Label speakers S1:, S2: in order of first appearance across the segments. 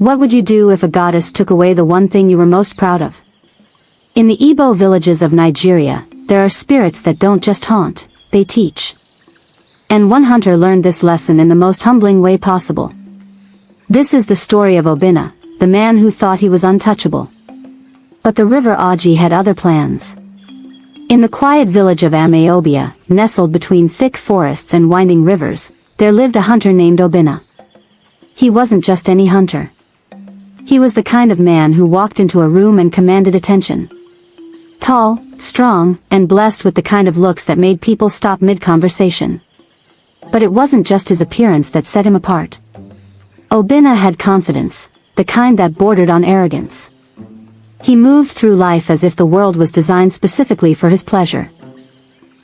S1: What would you do if a goddess took away the one thing you were most proud of? In the Igbo villages of Nigeria, there are spirits that don't just haunt, they teach. And one hunter learned this lesson in the most humbling way possible. This is the story of Obinna, the man who thought he was untouchable. But the river Oji had other plans. In the quiet village of Mmirioma, nestled between thick forests and winding rivers, there lived a hunter named Obinna. He wasn't just any hunter. He was the kind of man who walked into a room and commanded attention. Tall, strong, and blessed with the kind of looks that made people stop mid-conversation. But it wasn't just his appearance that set him apart. Obinna had confidence, the kind that bordered on arrogance. He moved through life as if the world was designed specifically for his pleasure.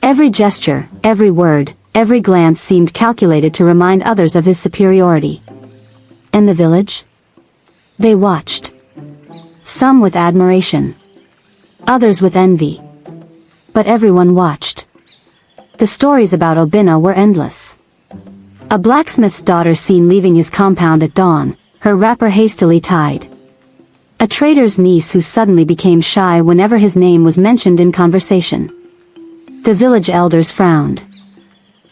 S1: Every gesture, every word, every glance seemed calculated to remind others of his superiority. And the village? They watched. Some with admiration. Others with envy. But everyone watched. The stories about Obinna were endless. A blacksmith's daughter seen leaving his compound at dawn, her wrapper hastily tied. A trader's niece who suddenly became shy whenever his name was mentioned in conversation. The village elders frowned.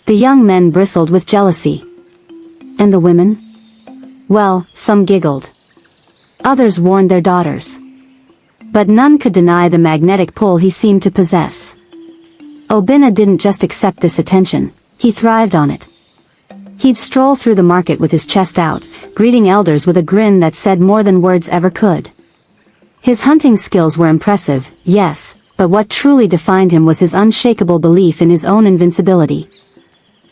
S1: The young men bristled with jealousy. And the women? Well, some giggled. Others warned their daughters. But none could deny the magnetic pull he seemed to possess. Obinna didn't just accept this attention, he thrived on it. He'd stroll through the market with his chest out, greeting elders with a grin that said more than words ever could. His hunting skills were impressive, yes, but what truly defined him was his unshakable belief in his own invincibility.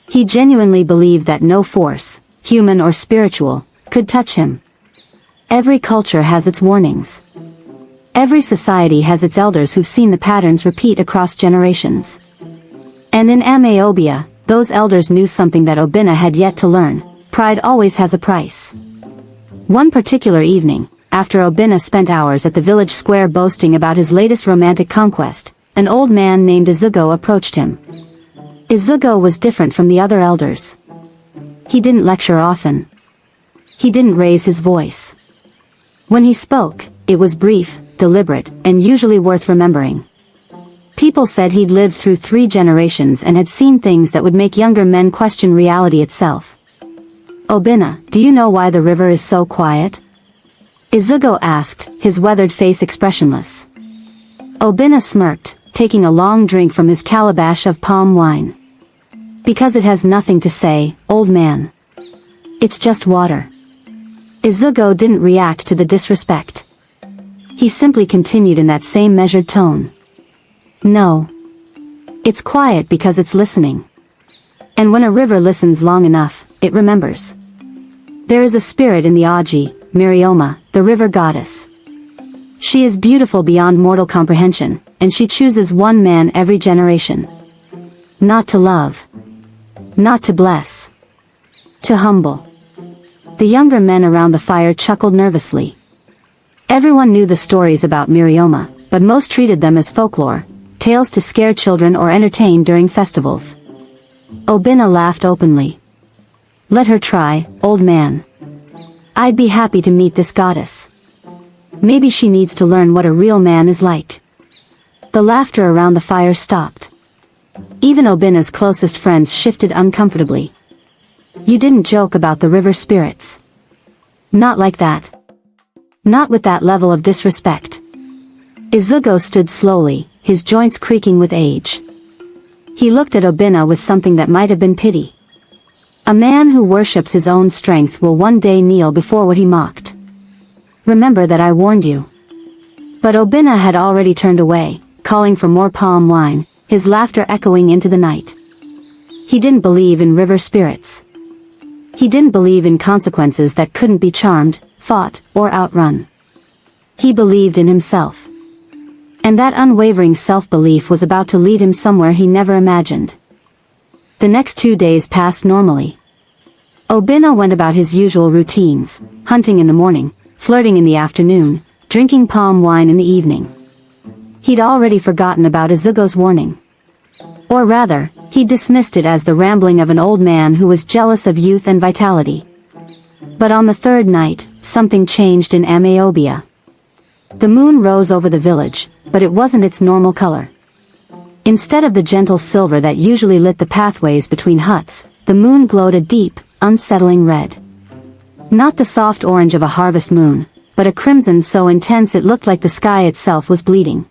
S1: He genuinely believed that no force, human or spiritual, could touch him. Every culture has its warnings. Every society has its elders who've seen the patterns repeat across generations. And in Mmirioma, those elders knew something that Obinna had yet to learn: pride always has a price. One particular evening, after Obinna spent hours at the village square boasting about his latest romantic conquest, an old man named Izugo approached him. Izugo was different from the other elders. He didn't lecture often. He didn't raise his voice. When he spoke, it was brief, deliberate, and usually worth remembering. People said he'd lived through 3 generations and had seen things that would make younger men question reality itself. "Obinna, do you know why the river is so quiet?" Izugo asked, his weathered face expressionless. Obinna smirked, taking a long drink from his calabash of palm wine. "Because it has nothing to say, old man. It's just water." Izugo didn't react to the disrespect. He simply continued in that same measured tone. "No. It's quiet because it's listening. And when a river listens long enough, it remembers. There is a spirit in the Oji, Mmirioma, the river goddess. She is beautiful beyond mortal comprehension, and she chooses one man every generation. Not to love. Not to bless. To humble." The younger men around the fire chuckled nervously. Everyone knew the stories about Mmirioma, but most treated them as folklore, tales to scare children or entertain during festivals. Obinna laughed openly. "Let her try, old man. I'd be happy to meet this goddess. Maybe she needs to learn what a real man is like." The laughter around the fire stopped. Even Obinna's closest friends shifted uncomfortably. "You didn't joke about the river spirits. Not like that. Not with that level of disrespect." Izugo stood slowly, his joints creaking with age. He looked at Obinna with something that might have been pity. A man who worships his own strength will one day kneel before what he mocked. "Remember that I warned you." But Obinna had already turned away, calling for more palm wine, his laughter echoing into the night. He didn't believe in river spirits. He didn't believe in consequences that couldn't be charmed, fought, or outrun. He believed in himself. And that unwavering self-belief was about to lead him somewhere he never imagined. The next 2 days passed normally. Obinna went about his usual routines, hunting in the morning, flirting in the afternoon, drinking palm wine in the evening. He'd already forgotten about Izugo's warning. Or rather, he dismissed it as the rambling of an old man who was jealous of youth and vitality. But on the 3rd night, something changed in Mmirioma. The moon rose over the village, but it wasn't its normal color. Instead of the gentle silver that usually lit the pathways between huts, the moon glowed a deep, unsettling red. Not the soft orange of a harvest moon, but a crimson so intense it looked like the sky itself was bleeding.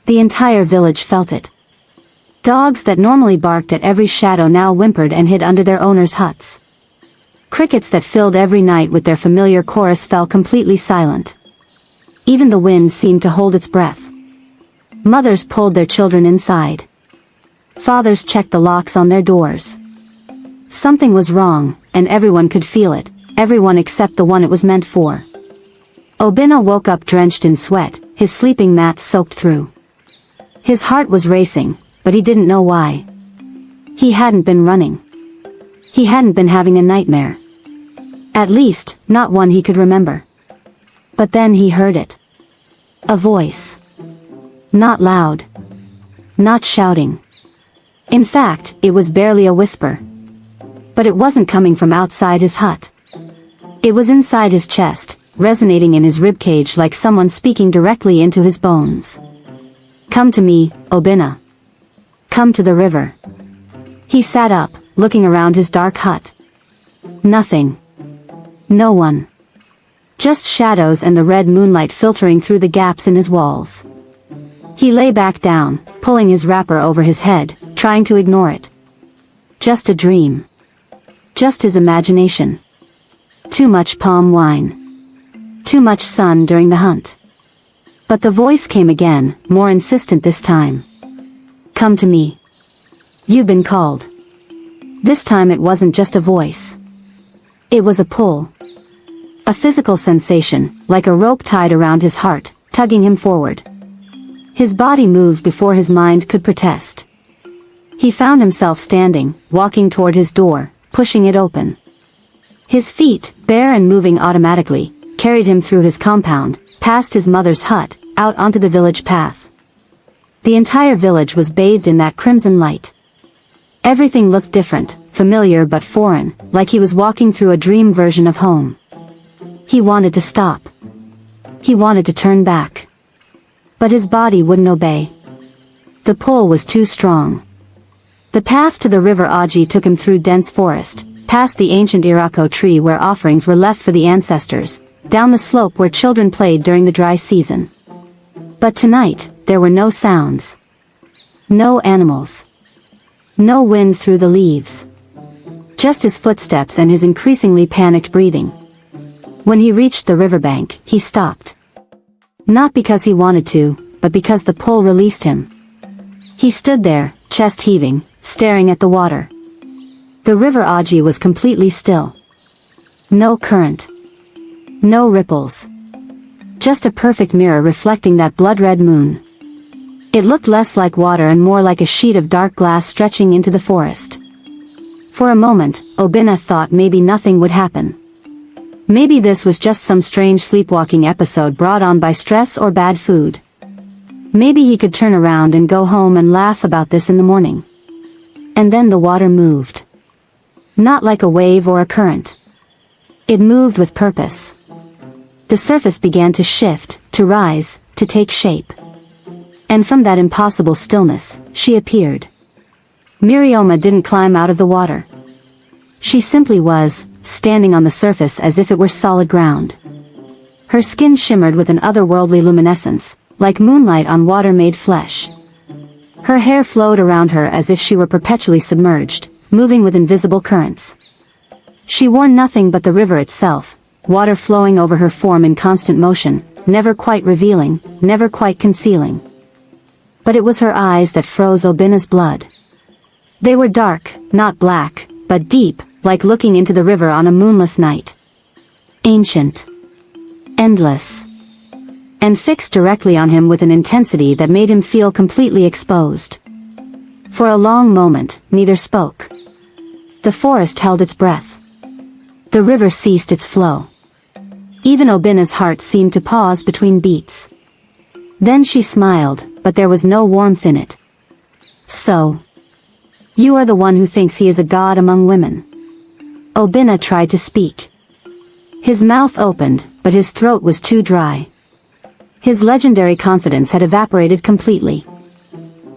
S1: The entire village felt it. Dogs that normally barked at every shadow now whimpered and hid under their owners' huts. Crickets that filled every night with their familiar chorus fell completely silent. Even the wind seemed to hold its breath. Mothers pulled their children inside. Fathers checked the locks on their doors. Something was wrong, and everyone could feel it, everyone except the one it was meant for. Obinna woke up drenched in sweat, his sleeping mat soaked through. His heart was racing, but he didn't know why. He hadn't been running. He hadn't been having a nightmare. At least, not one he could remember. But then he heard it. A voice. Not loud. Not shouting. In fact, it was barely a whisper. But it wasn't coming from outside his hut. It was inside his chest, resonating in his ribcage like someone speaking directly into his bones. Come to me, Obinna. Come to the river. He sat up, looking around his dark hut. Nothing. No one. Just shadows and the red moonlight filtering through the gaps in his walls. He lay back down, pulling his wrapper over his head, trying to ignore it. Just a dream. Just his imagination. Too much palm wine. Too much sun during the hunt. But the voice came again, more insistent this time. Come to me. You've been called. This time it wasn't just a voice. It was a pull. A physical sensation, like a rope tied around his heart, tugging him forward. His body moved before his mind could protest. He found himself standing, walking toward his door, pushing it open. His feet, bare and moving automatically, carried him through his compound, past his mother's hut, out onto the village path. The entire village was bathed in that crimson light. Everything looked different, familiar but foreign, like he was walking through a dream version of home. He wanted to stop. He wanted to turn back. But his body wouldn't obey. The pull was too strong. The path to the river Aji took him through dense forest, past the ancient irako tree where offerings were left for the ancestors, down the slope where children played during the dry season. But tonight, there were no sounds. No animals. No wind through the leaves. Just his footsteps and his increasingly panicked breathing. When he reached the riverbank, he stopped. Not because he wanted to, but because the pull released him. He stood there, chest heaving, staring at the water. The river Aji was completely still. No current. No ripples. Just a perfect mirror reflecting that blood-red moon. It looked less like water and more like a sheet of dark glass stretching into the forest. For a moment, Obinna thought maybe nothing would happen. Maybe this was just some strange sleepwalking episode brought on by stress or bad food. Maybe he could turn around and go home and laugh about this in the morning. And then the water moved. Not like a wave or a current. It moved with purpose. The surface began to shift, to rise, to take shape. And from that impossible stillness, she appeared. Mmirioma didn't climb out of the water. She simply was, standing on the surface as if it were solid ground. Her skin shimmered with an otherworldly luminescence, like moonlight on water-made flesh. Her hair flowed around her as if she were perpetually submerged, moving with invisible currents. She wore nothing but the river itself, water flowing over her form in constant motion, never quite revealing, never quite concealing. But it was her eyes that froze Obinna's blood. They were dark, not black, but deep, like looking into the river on a moonless night. Ancient. Endless. And fixed directly on him with an intensity that made him feel completely exposed. For a long moment, neither spoke. The forest held its breath. The river ceased its flow. Even Obinna's heart seemed to pause between beats. Then she smiled, but there was no warmth in it. So. You are the one who thinks he is a god among women. Obinna tried to speak. His mouth opened, but his throat was too dry. His legendary confidence had evaporated completely.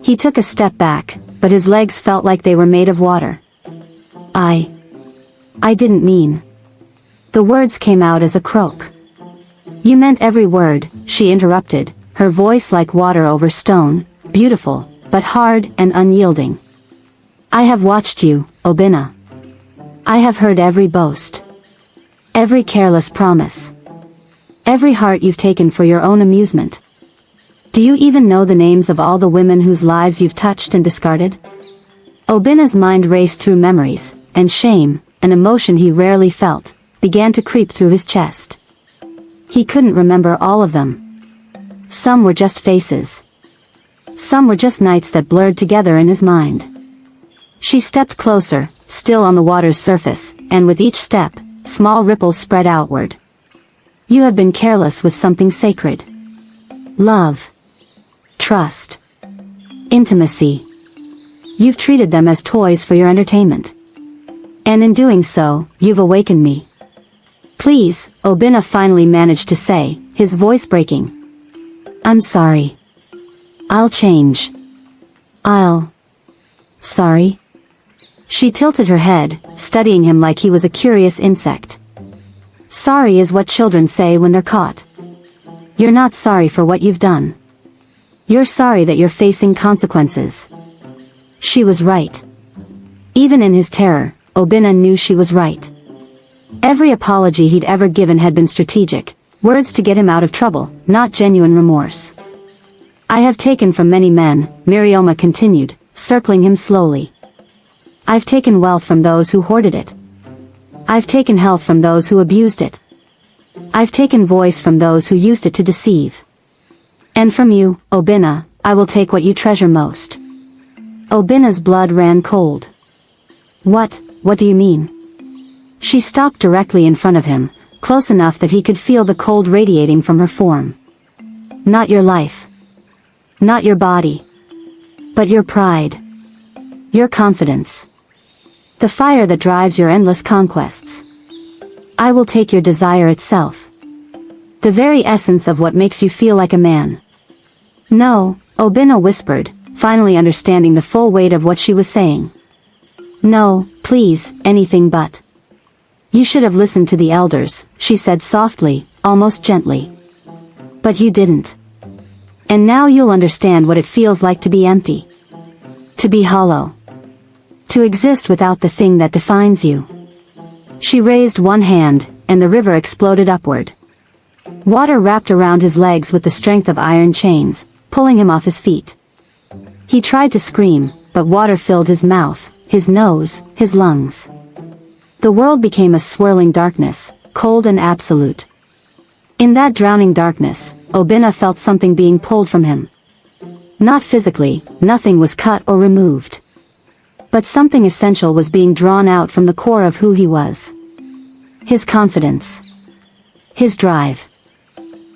S1: He took a step back, but his legs felt like they were made of water. I didn't mean. The words came out as a croak. You meant every word, she interrupted, her voice like water over stone, beautiful, but hard and unyielding. I have watched you, Obinna. I have heard every boast. Every careless promise. Every heart you've taken for your own amusement. Do you even know the names of all the women whose lives you've touched and discarded? Obinna's mind raced through memories, and shame, an emotion he rarely felt, began to creep through his chest. He couldn't remember all of them. Some were just faces. Some were just nights that blurred together in his mind. She stepped closer, still on the water's surface, and with each step, small ripples spread outward. You have been careless with something sacred. Love. Trust. Intimacy. You've treated them as toys for your entertainment. And in doing so, you've awakened me. Please, Obinna finally managed to say, his voice breaking. I'm sorry. I'll change. Sorry? She tilted her head, studying him like he was a curious insect. Sorry is what children say when they're caught. You're not sorry for what you've done. You're sorry that you're facing consequences. She was right. Even in his terror, Obinna knew she was right. Every apology he'd ever given had been strategic, words to get him out of trouble, not genuine remorse. I have taken from many men, Mmirioma continued, circling him slowly. I've taken wealth from those who hoarded it. I've taken health from those who abused it. I've taken voice from those who used it to deceive. And from you, Obinna, I will take what you treasure most. Obinna's blood ran cold. What do you mean? She stopped directly in front of him, close enough that he could feel the cold radiating from her form. Not your life. Not your body. But your pride. Your confidence. The fire that drives your endless conquests. I will take your desire itself. The very essence of what makes you feel like a man. No, Obinna whispered, finally understanding the full weight of what she was saying. No, please, anything but. You should have listened to the elders, she said softly, almost gently. But you didn't. And now you'll understand what it feels like to be empty. To be hollow. To exist without the thing that defines you. She raised one hand, and the river exploded upward. Water wrapped around his legs with the strength of iron chains, pulling him off his feet. He tried to scream, but water filled his mouth, his nose, his lungs. The world became a swirling darkness, cold and absolute. In that drowning darkness, Obinna felt something being pulled from him. Not physically, nothing was cut or removed. But something essential was being drawn out from the core of who he was. His confidence. His drive.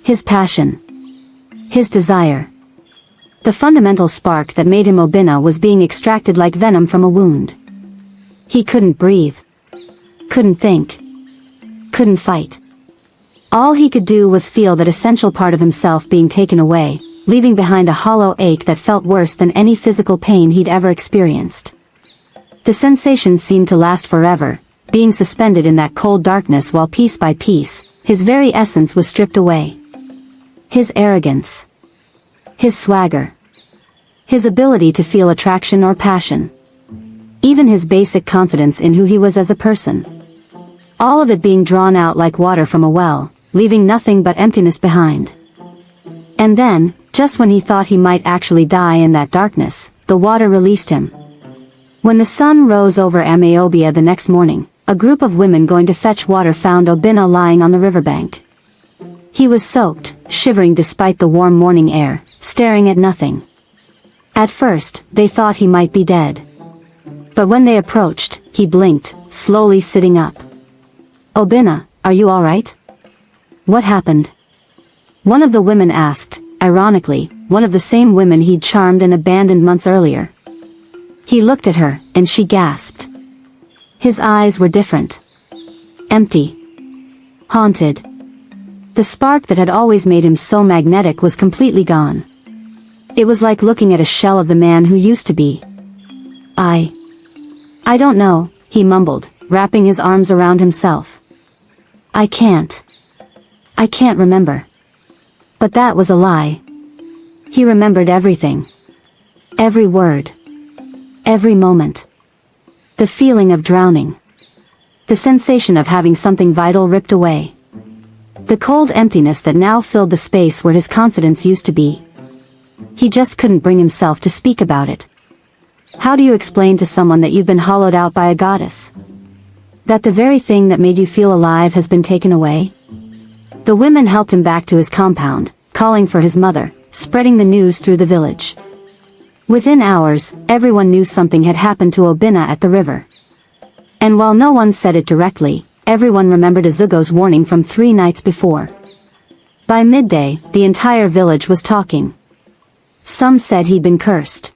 S1: His passion. His desire. The fundamental spark that made him Obinna was being extracted like venom from a wound. He couldn't breathe. Couldn't think. Couldn't fight. All he could do was feel that essential part of himself being taken away, leaving behind a hollow ache that felt worse than any physical pain he'd ever experienced. The sensation seemed to last forever, being suspended in that cold darkness while piece by piece, his very essence was stripped away. His arrogance. His swagger. His ability to feel attraction or passion. Even his basic confidence in who he was as a person. All of it being drawn out like water from a well, leaving nothing but emptiness behind. And then, just when he thought he might actually die in that darkness, the water released him. When the sun rose over Mmirioma the next morning, a group of women going to fetch water found Obinna lying on the riverbank. He was soaked, shivering despite the warm morning air, staring at nothing. At first, they thought he might be dead. But when they approached, he blinked, slowly sitting up. Obinna, are you all right? What happened? One of the women asked, ironically, one of the same women he'd charmed and abandoned months earlier. He looked at her, and she gasped. His eyes were different. Empty. haunted. The spark that had always made him so magnetic was completely gone. It was like looking at a shell of the man who used to be. I don't know, he mumbled, wrapping his arms around himself. I can't remember. But that was a lie. He remembered everything. Every word. Every moment. The feeling of drowning. The sensation of having something vital ripped away. The cold emptiness that now filled the space where his confidence used to be. He just couldn't bring himself to speak about it. How do you explain to someone that you've been hollowed out by a goddess? That the very thing that made you feel alive has been taken away? The women helped him back to his compound, calling for his mother, spreading the news through the village. Within hours, everyone knew something had happened to Obinna at the river. And while no one said it directly, everyone remembered Izugo's warning from 3 nights before. By midday, the entire village was talking. Some said he'd been cursed.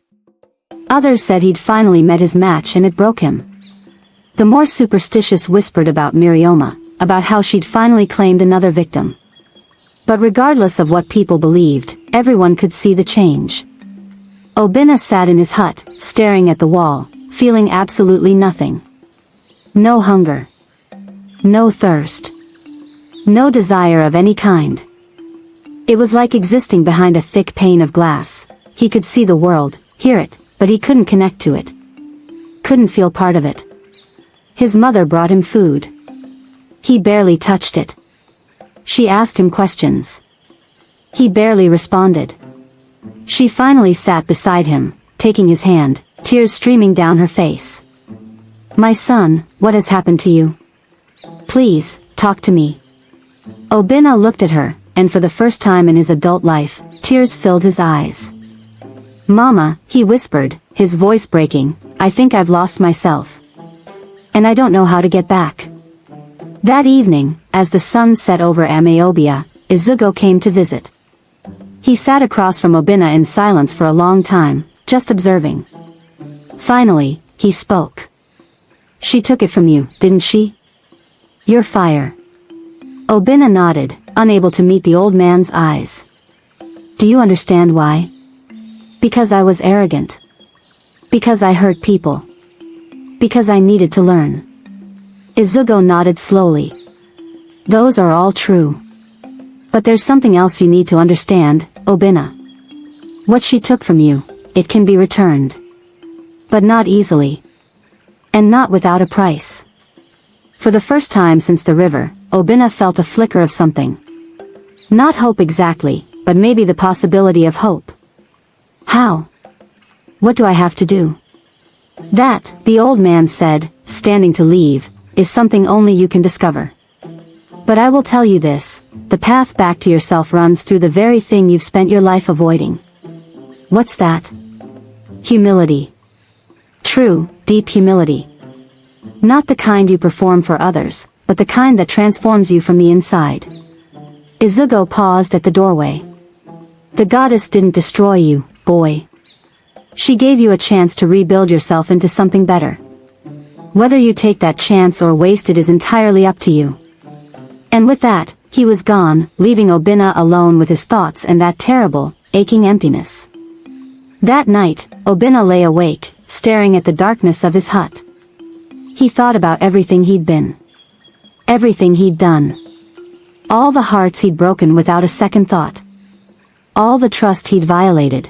S1: Others said he'd finally met his match and it broke him. The more superstitious whispered about Mmirioma, about how she'd finally claimed another victim. But regardless of what people believed, everyone could see the change. Obinna sat in his hut, staring at the wall, feeling absolutely nothing. No hunger. No thirst. No desire of any kind. It was like existing behind a thick pane of glass. He could see the world, hear it, but he couldn't connect to it. Couldn't feel part of it. His mother brought him food. He barely touched it. She asked him questions. He barely responded. She finally sat beside him, taking his hand, tears streaming down her face. My son, what has happened to you? Please, talk to me. Obinna looked at her, and for the first time in his adult life, tears filled his eyes. Mama, he whispered, his voice breaking, I think I've lost myself. And I don't know how to get back. That evening, as the sun set over Mmirioma, Izugo came to visit. He sat across from Obinna in silence for a long time, just observing. Finally, he spoke. She took it from you, didn't she? Your fire. Obinna nodded, unable to meet the old man's eyes. Do you understand why? Because I was arrogant. Because I hurt people. Because I needed to learn. Izugo nodded slowly. Those are all true. But there's something else you need to understand, Obinna. What she took from you, it can be returned. But not easily. And not without a price. For the first time since the river, Obinna felt a flicker of something. Not hope exactly, but maybe the possibility of hope. How? What do I have to do? That, the old man said, standing to leave, is something only you can discover. But I will tell you this, the path back to yourself runs through the very thing you've spent your life avoiding. What's that? Humility. True, deep humility. Not the kind you perform for others, but the kind that transforms you from the inside. Izugo paused at the doorway. The goddess didn't destroy you, boy. She gave you a chance to rebuild yourself into something better. Whether you take that chance or waste it is entirely up to you. And with that, he was gone, leaving Obinna alone with his thoughts and that terrible, aching emptiness. That night, Obinna lay awake, staring at the darkness of his hut. He thought about everything he'd been. Everything he'd done. All the hearts he'd broken without a second thought. All the trust he'd violated.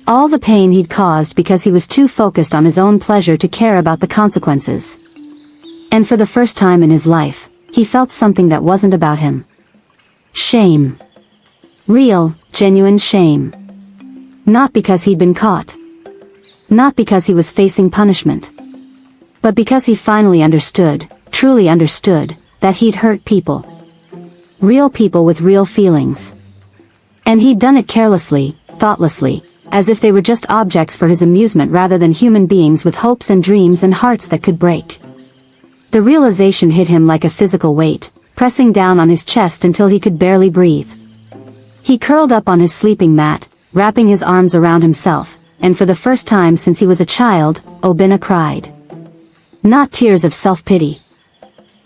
S1: All the pain he'd caused because he was too focused on his own pleasure to care about the consequences. And for the first time in his life, he felt something that wasn't about him. Shame. Real, genuine shame. Not because he'd been caught. Not because he was facing punishment. But because he finally understood, truly understood, that he'd hurt people. Real people with real feelings. And he'd done it carelessly, thoughtlessly, as if they were just objects for his amusement rather than human beings with hopes and dreams and hearts that could break. The realization hit him like a physical weight, pressing down on his chest until he could barely breathe. He curled up on his sleeping mat, wrapping his arms around himself, and for the first time since he was a child, Obinna cried. Not tears of self-pity.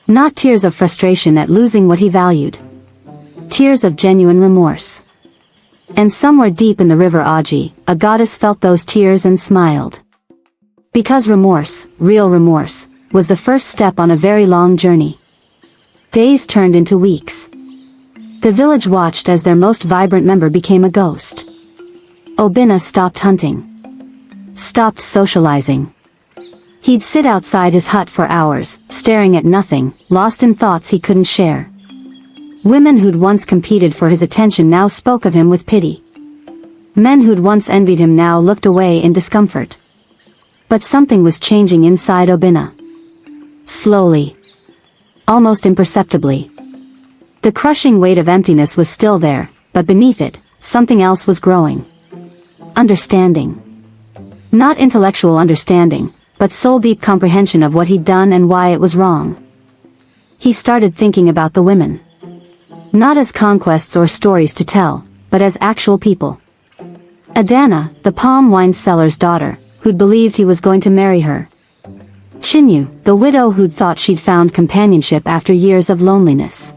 S1: Not tears of frustration at losing what he valued. Tears of genuine remorse. And somewhere deep in the river Aji, a goddess felt those tears and smiled. Because remorse, real remorse, was the first step on a very long journey. Days turned into weeks. The village watched as their most vibrant member became a ghost. Obinna stopped hunting. Stopped socializing. He'd sit outside his hut for hours, staring at nothing, lost in thoughts he couldn't share. Women who'd once competed for his attention now spoke of him with pity. Men who'd once envied him now looked away in discomfort. But something was changing inside Obinna. Slowly. Almost imperceptibly. The crushing weight of emptiness was still there, but beneath it, something else was growing. Understanding. Not intellectual understanding, but soul-deep comprehension of what he'd done and why it was wrong. He started thinking about the women. Not as conquests or stories to tell, but as actual people. Adana, the palm wine seller's daughter, who'd believed he was going to marry her. Chinyu, the widow who'd thought she'd found companionship after years of loneliness.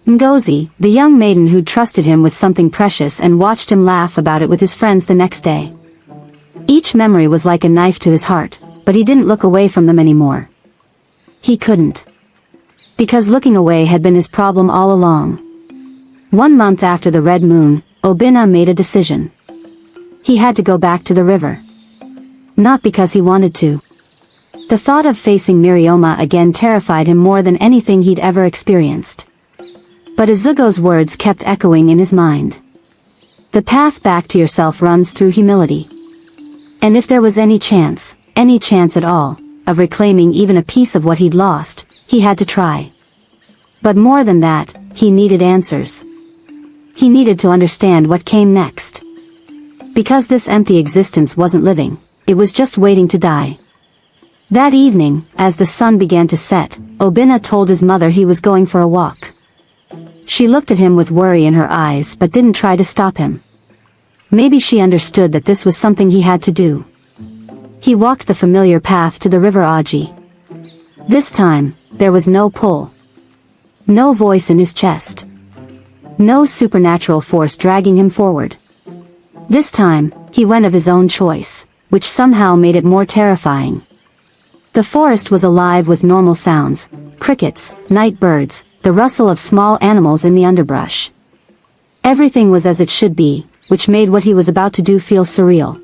S1: Ngozi, the young maiden who'd trusted him with something precious and watched him laugh about it with his friends the next day. Each memory was like a knife to his heart, but he didn't look away from them anymore. He couldn't. Because looking away had been his problem all along. 1 month after the red moon, Obinna made a decision. He had to go back to the river. Not because he wanted to. The thought of facing Mmirioma again terrified him more than anything he'd ever experienced. But Izugo's words kept echoing in his mind. The path back to yourself runs through humility. And if there was any chance at all, of reclaiming even a piece of what he'd lost, he had to try. But more than that, he needed answers. He needed to understand what came next. Because this empty existence wasn't living, it was just waiting to die. That evening, as the sun began to set, Obinna told his mother he was going for a walk. She looked at him with worry in her eyes but didn't try to stop him. Maybe she understood that this was something he had to do. He walked the familiar path to the river Aji. This time, there was no pull. No voice in his chest. No supernatural force dragging him forward. This time, he went of his own choice, which somehow made it more terrifying. The forest was alive with normal sounds, crickets, night birds, the rustle of small animals in the underbrush. Everything was as it should be, which made what he was about to do feel surreal.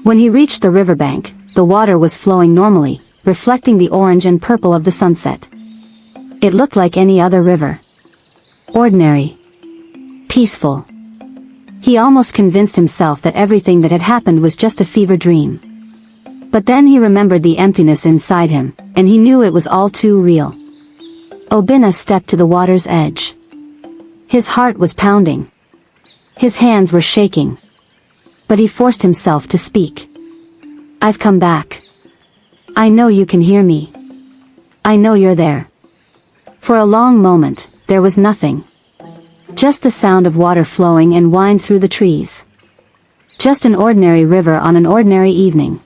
S1: When he reached the riverbank, the water was flowing normally, reflecting the orange and purple of the sunset. It looked like any other river. Ordinary. Peaceful. He almost convinced himself that everything that had happened was just a fever dream. But then he remembered the emptiness inside him, and he knew it was all too real. Obinna stepped to the water's edge. His heart was pounding. His hands were shaking. But he forced himself to speak. "I've come back. I know you can hear me. I know you're there." For a long moment, there was nothing. Just the sound of water flowing and wind through the trees. Just an ordinary river on an ordinary evening.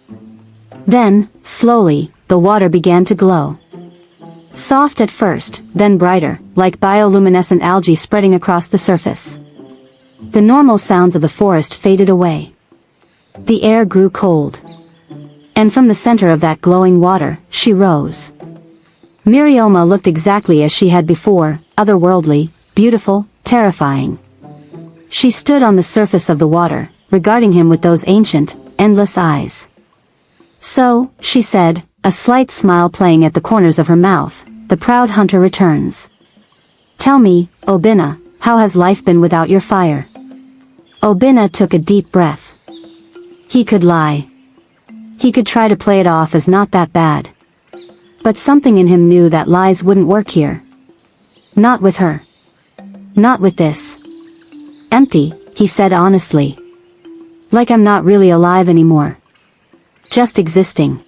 S1: Then, slowly, the water began to glow. Soft at first, then brighter, like bioluminescent algae spreading across the surface. The normal sounds of the forest faded away. The air grew cold. And from the center of that glowing water, she rose. Mmirioma looked exactly as she had before, otherworldly, beautiful, terrifying. She stood on the surface of the water, regarding him with those ancient, endless eyes. "So," she said, a slight smile playing at the corners of her mouth, "the proud hunter returns. Tell me, Obinna, how has life been without your fire?" Obinna took a deep breath. He could lie. He could try to play it off as not that bad. But something in him knew that lies wouldn't work here. Not with her. Not with this. "Empty," he said honestly. "Like I'm not really alive anymore. Just existing.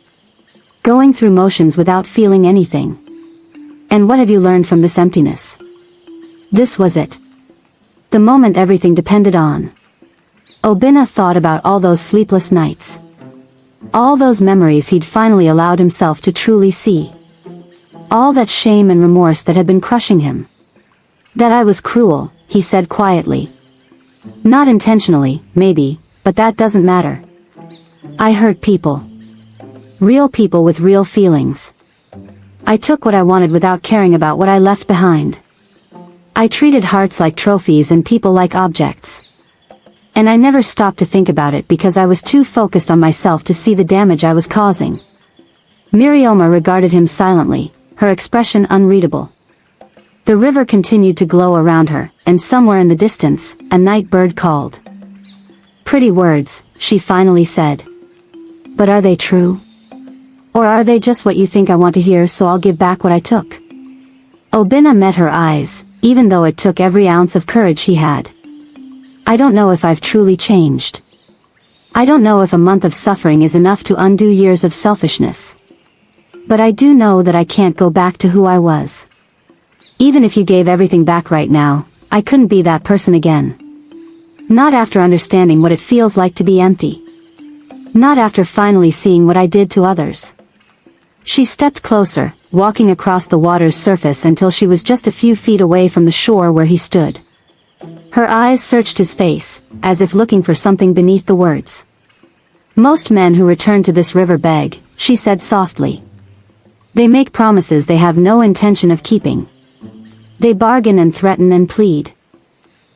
S1: Going through motions without feeling anything. And what have you learned from this emptiness?" This was it. The moment everything depended on. Obinna thought about all those sleepless nights. All those memories he'd finally allowed himself to truly see. All that shame and remorse that had been crushing him. That I was cruel, he said quietly. Not intentionally, maybe, but that doesn't matter. I hurt people. Real people with real feelings. I took what I wanted without caring about what I left behind. I treated hearts like trophies and people like objects. And I never stopped to think about it because I was too focused on myself to see the damage I was causing. Mmirioma regarded him silently, her expression unreadable. The river continued to glow around her, and somewhere in the distance, a night bird called. Pretty words, she finally said. But are they true? Or are they just what you think I want to hear, so I'll give back what I took? Obinna met her eyes, even though it took every ounce of courage he had. I don't know if I've truly changed. I don't know if a month of suffering is enough to undo years of selfishness. But I do know that I can't go back to who I was. Even if you gave everything back right now, I couldn't be that person again. Not after understanding what it feels like to be empty. Not after finally seeing what I did to others. She stepped closer, walking across the water's surface until she was just a few feet away from the shore where he stood. Her eyes searched his face, as if looking for something beneath the words. Most men who return to this river beg, she said softly. They make promises they have no intention of keeping. They bargain and threaten and plead.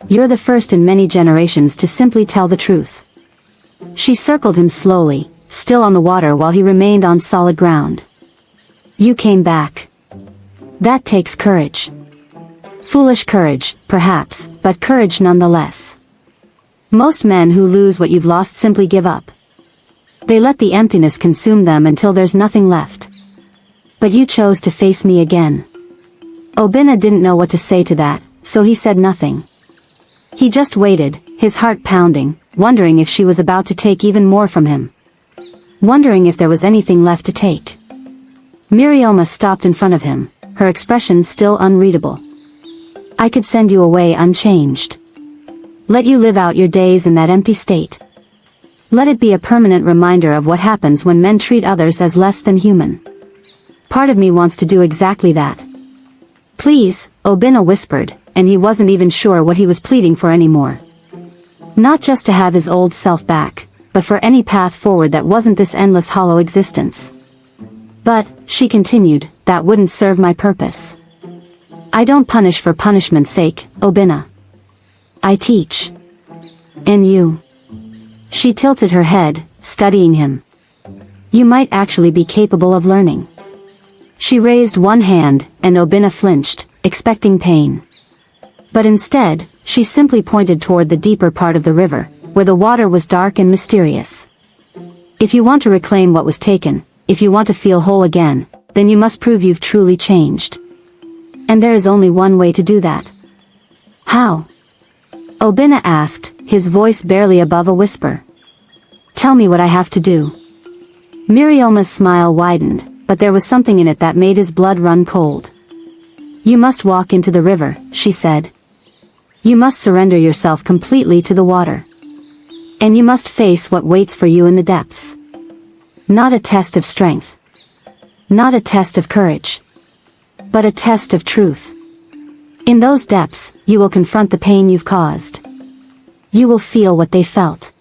S1: You're the first in many generations to simply tell the truth. She circled him slowly, still on the water while he remained on solid ground. You came back. That takes courage. Foolish courage, perhaps, but courage nonetheless. Most men who lose what you've lost simply give up. They let the emptiness consume them until there's nothing left. But you chose to face me again. Obinna didn't know what to say to that, so he said nothing. He just waited, his heart pounding, wondering if she was about to take even more from him. Wondering if there was anything left to take. Mmirioma stopped in front of him, her expression still unreadable. I could send you away unchanged. Let you live out your days in that empty state. Let it be a permanent reminder of what happens when men treat others as less than human. Part of me wants to do exactly that. Please, Obinna whispered, and he wasn't even sure what he was pleading for anymore. Not just to have his old self back, but for any path forward that wasn't this endless hollow existence. But, she continued, that wouldn't serve my purpose. I don't punish for punishment's sake, Obinna. I teach. And you. She tilted her head, studying him. You might actually be capable of learning. She raised one hand, and Obinna flinched, expecting pain. But instead, she simply pointed toward the deeper part of the river, where the water was dark and mysterious. If you want to reclaim what was taken, if you want to feel whole again, then you must prove you've truly changed. And there is only one way to do that. How? Obinna asked, his voice barely above a whisper. Tell me what I have to do. Mmrioma's smile widened, but there was something in it that made his blood run cold. You must walk into the river, she said. You must surrender yourself completely to the water. And you must face what waits for you in the depths. Not a test of strength. Not a test of courage. But a test of truth. In those depths, you will confront the pain you've caused. You will feel what they felt.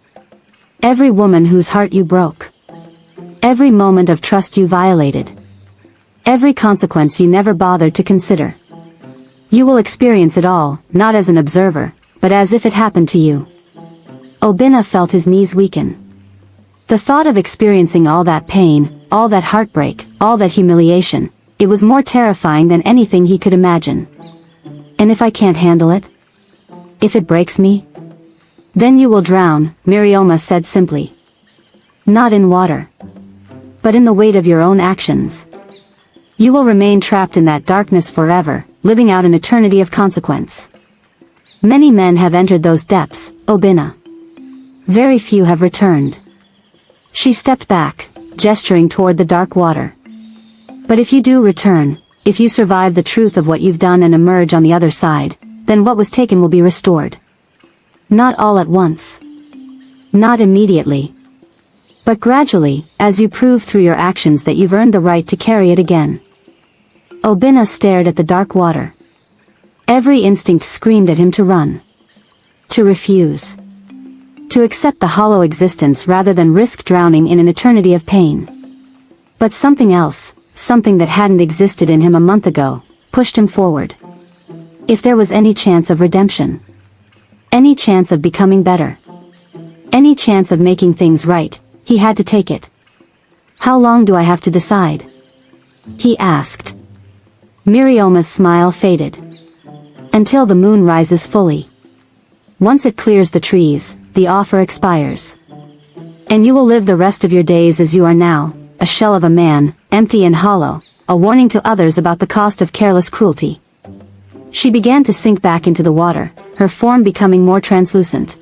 S1: Every woman whose heart you broke. Every moment of trust you violated. Every consequence you never bothered to consider. You will experience it all, not as an observer, but as if it happened to you. Obinna felt his knees weaken. The thought of experiencing all that pain, all that heartbreak, all that humiliation, it was more terrifying than anything he could imagine. And if I can't handle it? If it breaks me? Then you will drown, Mmirioma said simply. Not in water. But in the weight of your own actions. You will remain trapped in that darkness forever, living out an eternity of consequence. Many men have entered those depths, Obinna. Very few have returned. She stepped back, gesturing toward the dark water. But if you do return, if you survive the truth of what you've done and emerge on the other side, then what was taken will be restored. Not all at once. Not immediately. But gradually, as you prove through your actions that you've earned the right to carry it again. Obinna stared at the dark water. Every instinct screamed at him to run. To refuse. To accept the hollow existence rather than risk drowning in an eternity of pain. But something else, something that hadn't existed in him a month ago, pushed him forward. If there was any chance of redemption. Any chance of becoming better. Any chance of making things right, he had to take it. How long do I have to decide? He asked. Myriooma's smile faded. Until the moon rises fully. Once it clears the trees, the offer expires. And you will live the rest of your days as you are now, a shell of a man, empty and hollow, a warning to others about the cost of careless cruelty. She began to sink back into the water, her form becoming more translucent.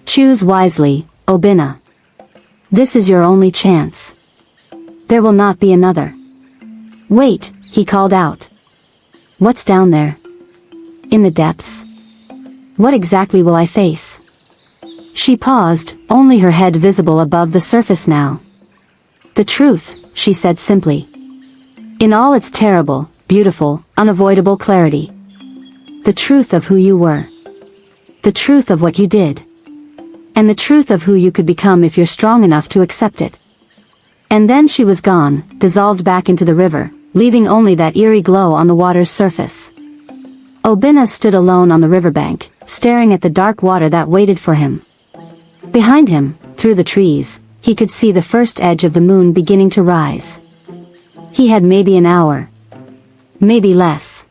S1: Choose wisely, Obinna. This is your only chance. There will not be another. Wait, he called out. What's down there? In the depths? What exactly will I face? She paused, only her head visible above the surface now. The truth, she said simply. In all its terrible, beautiful, unavoidable clarity. The truth of who you were. The truth of what you did. And the truth of who you could become if you're strong enough to accept it. And then she was gone, dissolved back into the river, leaving only that eerie glow on the water's surface. Obinna stood alone on the riverbank, staring at the dark water that waited for him. Behind him, through the trees, he could see the first edge of the moon beginning to rise. He had maybe an hour. Maybe less.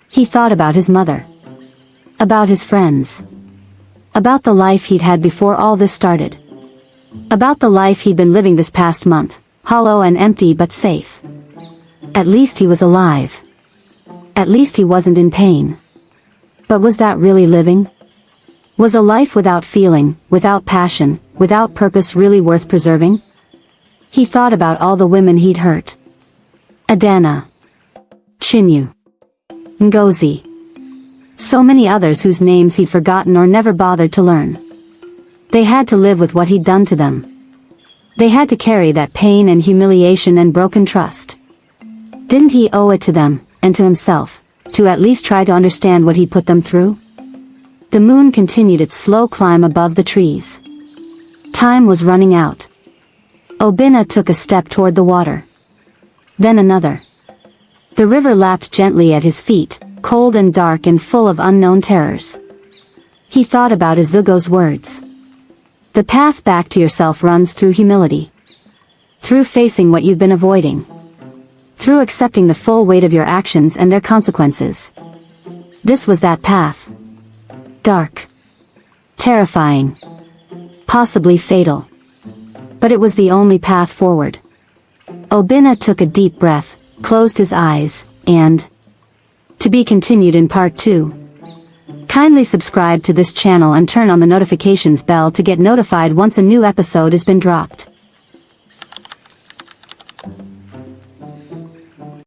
S1: He thought about his mother. About his friends. About the life he'd had before all this started. About the life he'd been living this past month, hollow and empty but safe. At least he was alive. At least he wasn't in pain. But was that really living? Was a life without feeling, without passion, without purpose really worth preserving? He thought about all the women he'd hurt. Adana. Chinyu. Ngozi. So many others whose names he'd forgotten or never bothered to learn. They had to live with what he'd done to them. They had to carry that pain and humiliation and broken trust. Didn't he owe it to them, and to himself, to at least try to understand what he'd put them through? The moon continued its slow climb above the trees. Time was running out. Obinna took a step toward the water. Then another. The river lapped gently at his feet, cold and dark and full of unknown terrors. He thought about Izugo's words. The path back to yourself runs through humility. Through facing what you've been avoiding. Through accepting the full weight of your actions and their consequences. This was that path. Dark. Terrifying. Possibly fatal. But it was the only path forward. Obinna took a deep breath, closed his eyes, and... To be continued in part 2. Kindly subscribe to this channel and turn on the notifications bell to get notified once a new episode has been dropped.